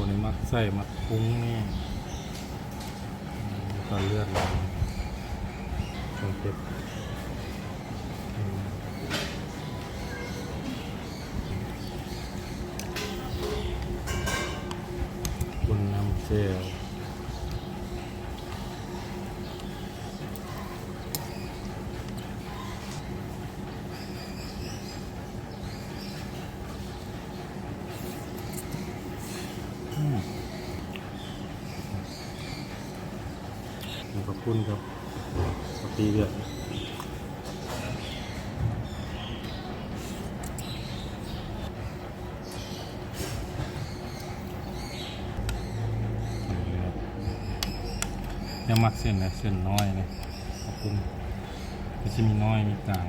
นี่มักใส่มักพุ้งนี่ตอนเลือดเราช่องเก็บบนน้ำเจลขอบคุณครับสตีเดือดยังมักเส้นนะเส้นน้อยเลยขอบคุณก็จะมีน้อยมีกลาง